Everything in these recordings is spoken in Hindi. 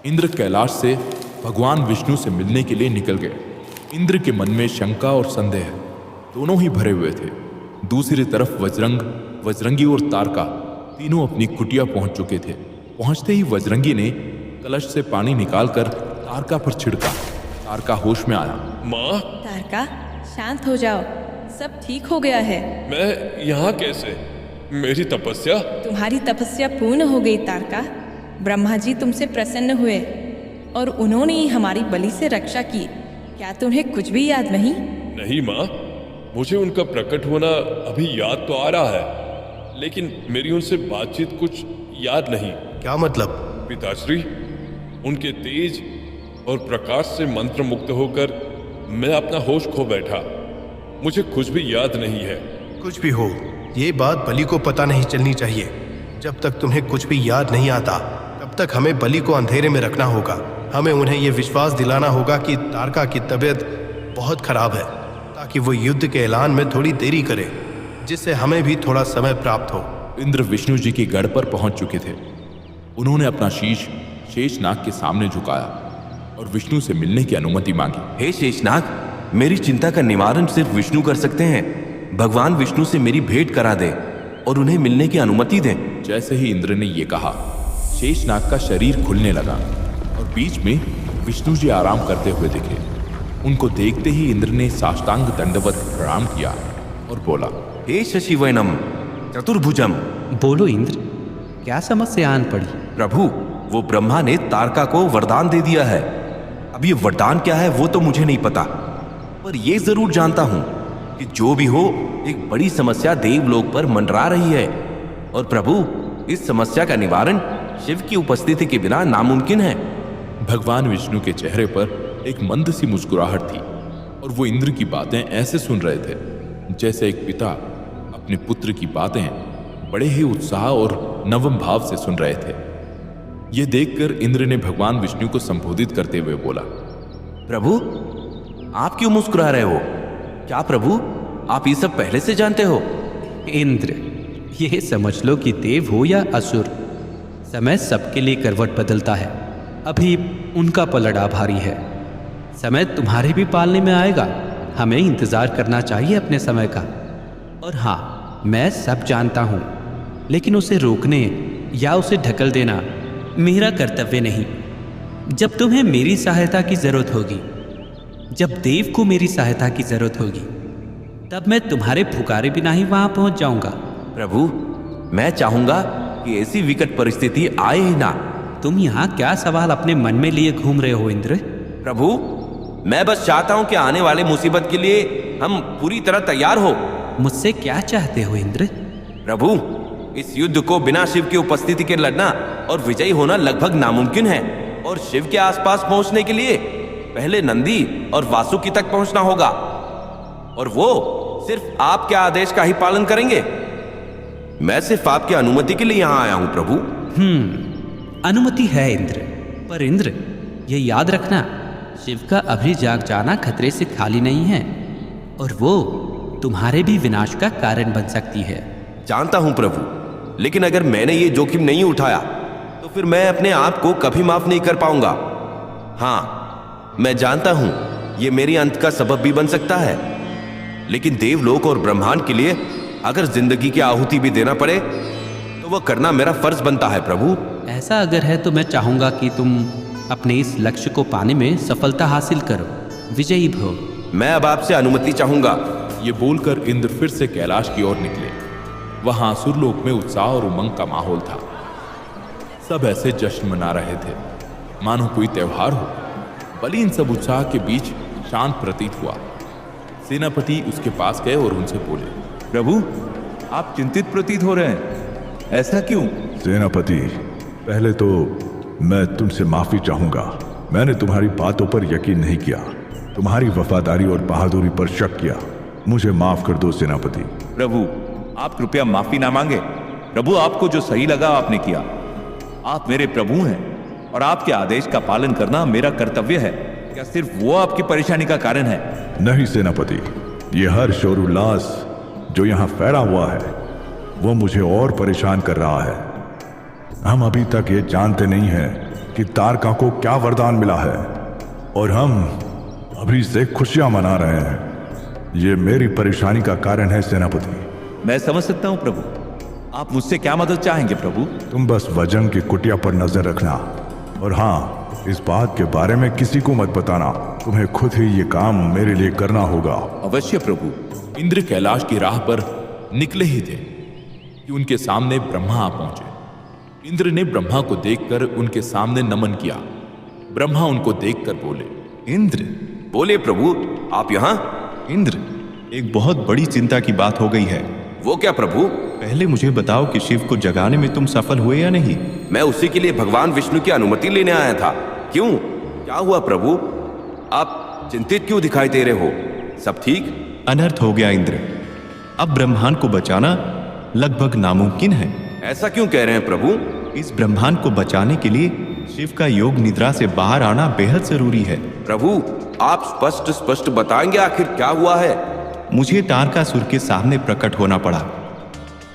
इंद्र कैलाश से भगवान विष्णु से मिलने के लिए निकल गए। इंद्र के मन में शंका और संदेह दोनों ही भरे हुए थे। दूसरी तरफ बजरंगी और तारका तीनों अपनी कुटिया पहुंच चुके थे। पहुंचते ही बजरंगी ने कलश से पानी निकालकर तारका पर छिड़का। तारका होश में आया। माँ, तारका, शांत हो जाओ, सब ठीक हो गया है। मैं यहाँ कैसे? मेरी तपस्या? तुम्हारी तपस्या पूर्ण हो गई तारका। ब्रह्मा जी तुमसे प्रसन्न हुए और उन्होंने ही हमारी बलि से रक्षा की। क्या तुम्हें कुछ भी याद नहीं? नहीं माँ, मुझे उनका प्रकट होना अभी याद तो आ रहा है, लेकिन मेरी उनसे बातचीत कुछ याद नहीं। क्या मतलब? पिताश्री, उनके तेज और प्रकाश से मंत्र मुक्त होकर मैं अपना होश खो बैठा। मुझे कुछ भी याद नहीं है। कुछ भी हो, ये बात बलि को पता नहीं चलनी चाहिए। जब तक तुम्हें कुछ भी याद नहीं आता तब तक हमें बलि को अंधेरे में रखना होगा। हमें उन्हें यह विश्वास दिलाना होगा कि तारका की तबीयत बहुत खराब है, ताकि वो युद्ध के ऐलान में थोड़ी देरी करे, जिससे हमें भी थोड़ा समय प्राप्त हो। इंद्र विष्णु जी के गढ़ पर पहुंच चुके थे। उन्होंने अपना शीश शेषनाग के सामने झुकाया और विष्णु से मिलने की अनुमति मांगी। हे शेषनाग, मेरी चिंता का निवारण सिर्फ विष्णु कर सकते हैं। भगवान विष्णु से मेरी भेंट करा दे और उन्हें मिलने की अनुमति दें। जैसे ही इंद्र ने ये कहा, शेषनाग का शरीर खुलने लगा और बीच में विष्णु जी आराम करते हुए दिखे। उनको देखते ही इंद्र ने साष्टांग दंडवत प्रणाम किया और बोला, हे शशि वैनम चतुर्भुजम। बोलो इंद्र, क्या समस्या आन पड़ी? प्रभु, वो ब्रह्मा ने तारका को वरदान दे दिया है। अब ये वरदान क्या है वो तो मुझे नहीं पता, पर ये जरूर जानता हूं कि जो भी हो, एक बड़ी समस्या देवलोक पर मंडरा रही है। और प्रभु, इस समस्या का निवारण शिव की उपस्थिति के बिना नामुमकिन है। भगवान विष्णु के चेहरे पर एक मंद सी मुस्कुराहट थी और वो इंद्र की बातें ऐसे सुन रहे थे जैसे एक पिता अपने पुत्र की बातें बड़े ही उत्साह और नवम भाव से सुन रहे थे। यह देखकर इंद्र ने भगवान विष्णु को संबोधित करते हुए बोला, प्रभु, आप क्यों मुस्कुरा रहे हो? क्या प्रभु, आप ये सब पहले से जानते हो? इंद्र, यह समझ लो कि देव हो या असुर, समय सबके लिए करवट बदलता है। अभी उनका पलड़ा भारी है। समय तुम्हारे भी पालने में आएगा। हमें इंतजार करना चाहिए अपने समय का। और हाँ, मैं सब जानता हूँ, लेकिन उसे रोकने या उसे ढकल देना मेरा कर्तव्य नहीं। जब तुम्हें मेरी सहायता की जरूरत होगी, जब देव को मेरी सहायता की जरूरत होगी, तब मैं तुम्हारे पुकारे बिना ही वहां पहुंच जाऊंगा। प्रभु, मैं चाहूंगा कि ऐसी विकट परिस्थिति आए ही ना। तुम यहाँ क्या सवाल अपने मन में लिए घूम रहे हो इंद्र? प्रभु, मैं बस चाहता हूं कि आने वाले मुसीबत के लिए हम पूरी तरह तैयार हो। मुझसे क्या चाहते हो इंद्र? प्रभु, इस युद्ध को बिना शिव की उपस्थिति के लड़ना और विजयी होना लगभग नामुमकिन है। और शिव के आसपास पहुंचने के लिए पहले नंदी और वासुकी तक पहुंचना होगा, और वो सिर्फ आपके आदेश का ही पालन करेंगे। मैं सिर्फ आपकी अनुमति के लिए यहां आया हूं प्रभु। अनुमति है इंद्र, पर इंद्र ये याद रखना, शिव का अभी जाग जाना खतरे से खाली नहीं है, और वो तुम्हारे भी विनाश का कारण बन सकती है। जानता हूं प्रभु, लेकिन अगर मैंने ये जोखिम नहीं उठाया तो फिर मैं अपने आप को कभी माफ नहीं कर पाऊंगा। हाँ, मैं जानता हूं ये मेरी अंत का सबब भी बन सकता है, लेकिन देवलोक और ब्रह्मांड के लिए अगर जिंदगी की आहुति भी देना पड़े तो वह करना मेरा फर्ज बनता है प्रभु। ऐसा अगर है तो मैं चाहूंगा कि तुम अपने इस लक्ष्य को पाने में सफलता हासिल करो, विजयी भव। मैं अब आपसे अनुमति चाहूंगा। ये बोलकर इंद्र फिर से कैलाश की ओर निकले। वहां असुरलोक में उत्साह और उमंग का माहौल था। सब ऐसे जश्न मना रहे थे मानो कोई त्योहार हो। बलि इन सब उत्साह के बीच शांत प्रतीत हुआ। सेनापति उसके पास गए और उनसे बोले, प्रभु, आप चिंतित प्रतीत हो रहे हैं, ऐसा क्यों? सेनापति, पहले तो मैं तुमसे माफी चाहूंगा। मैंने तुम्हारी बातों पर यकीन नहीं किया, तुम्हारी वफादारी और बहादुरी पर शक किया। मुझे माफ कर दो सेनापति। प्रभु, आप कृपया माफी ना मांगे। प्रभु, आपको जो सही लगा आपने किया। आप मेरे प्रभु हैं और आपके आदेश का पालन करना मेरा कर्तव्य है। क्या सिर्फ वो आपकी परेशानी का कारण है? नहीं सेनापति, ये हर्ष और उल्लास जो यहाँ फैला हुआ है वो मुझे और परेशान कर रहा है। हम अभी तक ये जानते नहीं हैं कि तारका को क्या वरदान मिला है और हम अभी से खुशियां मना रहे हैं। ये मेरी परेशानी का कारण है सेनापति। मैं समझ सकता हूं प्रभु। आप मुझसे क्या मदद चाहेंगे प्रभु? तुम बस वज्रंग की कुटिया पर नजर रखना और हाँ, इस बात के बारे में किसी को मत बताना। तुम्हें खुद ही ये काम मेरे लिए करना होगा। अवश्य प्रभु। इंद्र कैलाश की राह पर निकले ही थे कि उनके सामने ब्रह्मा आ पहुंचे। इंद्र ने ब्रह्मा को देखकर उनके सामने नमन किया। ब्रह्मा उनको देखकर बोले, इंद्र। बोले प्रभु, आप यहाँ? इंद्र, एक बहुत बड़ी चिंता की बात हो गई है। वो क्या प्रभु? पहले मुझे बताओ कि शिव को जगाने में तुम सफल हुए या नहीं? मैं उसी के लिए भगवान विष्णु की अनुमति लेने आया था। क्यों, क्या हुआ प्रभु? आप चिंतित क्यों दिखाई दे रहे हो? सब ठीक? अनर्थ हो गया इंद्र। अब ब्रह्मांड को बचाना लगभग नामुमकिन है। ऐसा क्यों कह रहे हैं प्रभु? इस ब्रह्मांड को बचाने के लिए शिव का योग निद्रा से बाहर आना बेहद जरूरी है। प्रभु, आप स्पष्ट स्पष्ट बताएंगे आखिर क्या हुआ है? मुझे तारकासुर के सामने प्रकट होना पड़ा।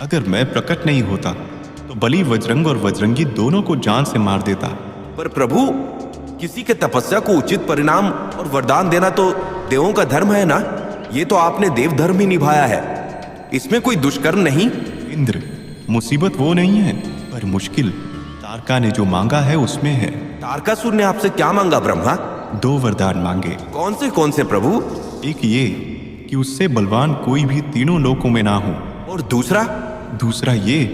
अगर मैं प्रकट नहीं होता तो बलि वज्रंग और वज्रंगी दोनों को जान से मार देता। पर प्रभु, किसी के तपस्या को उचित परिणाम और वरदान देना तो देवों का धर्म है ना? ये तो आपने देव धर्म ही निभाया है, इसमें कोई दुष्कर्म नहीं। इंद्र, मुसीबत वो नहीं है, पर मुश्किल तारका ने जो मांगा है उसमें है। तारकासुर ने आपसे क्या मांगा ब्रह्मा? 2 वरदान मांगे। कौन से प्रभु? एक ये कि उससे बलवान कोई भी तीनों लोकों में ना हो, और दूसरा? दूसरा ये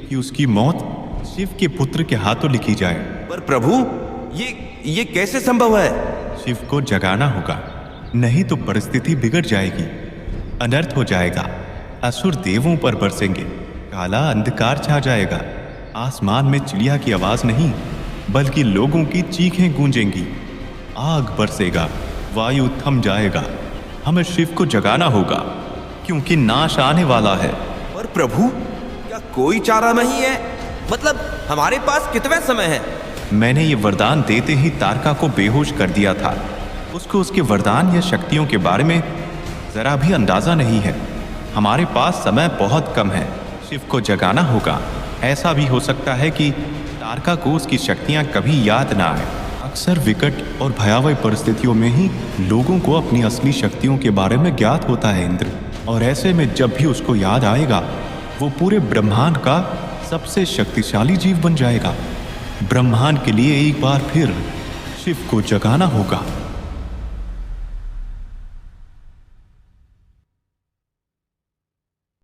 कि उसकी मौत शिव के पुत्र के हाथों लिखी जाए। पर प्रभु, ये कैसे संभव है? शिव को जगाना होगा, नहीं तो परिस्थिति बिगड़ जाएगी, अनर्थ हो जाएगा। असुर देवों पर बरसेंगे, काला अंधकार छा जाएगा। आसमान में चिड़िया की आवाज नहीं बल्कि लोगों की चीखें गूंजेंगी। आग बरसेगा, वायु थम जाएगा। हमें शिव को जगाना होगा क्योंकि नाश आने वाला है। पर प्रभु, क्या कोई चारा नहीं है? मतलब हमारे पास कितना समय है? मैंने ये वरदान देते ही तारका को बेहोश कर दिया था। उसको उसके वरदान या शक्तियों के बारे में जरा भी अंदाजा नहीं है। हमारे पास समय बहुत कम है। शिव को जगाना होगा। ऐसा भी हो सकता है कि तारका को उसकी शक्तियां कभी याद ना आए। अक्सर विकट और भयावह परिस्थितियों में ही लोगों को अपनी असली शक्तियों के बारे में ज्ञात होता है इंद्र। और ऐसे में जब भी उसको याद आएगा वो पूरे ब्रह्मांड का सबसे शक्तिशाली जीव बन जाएगा। ब्रह्मांड के लिए एक बार फिर शिव को जगाना होगा।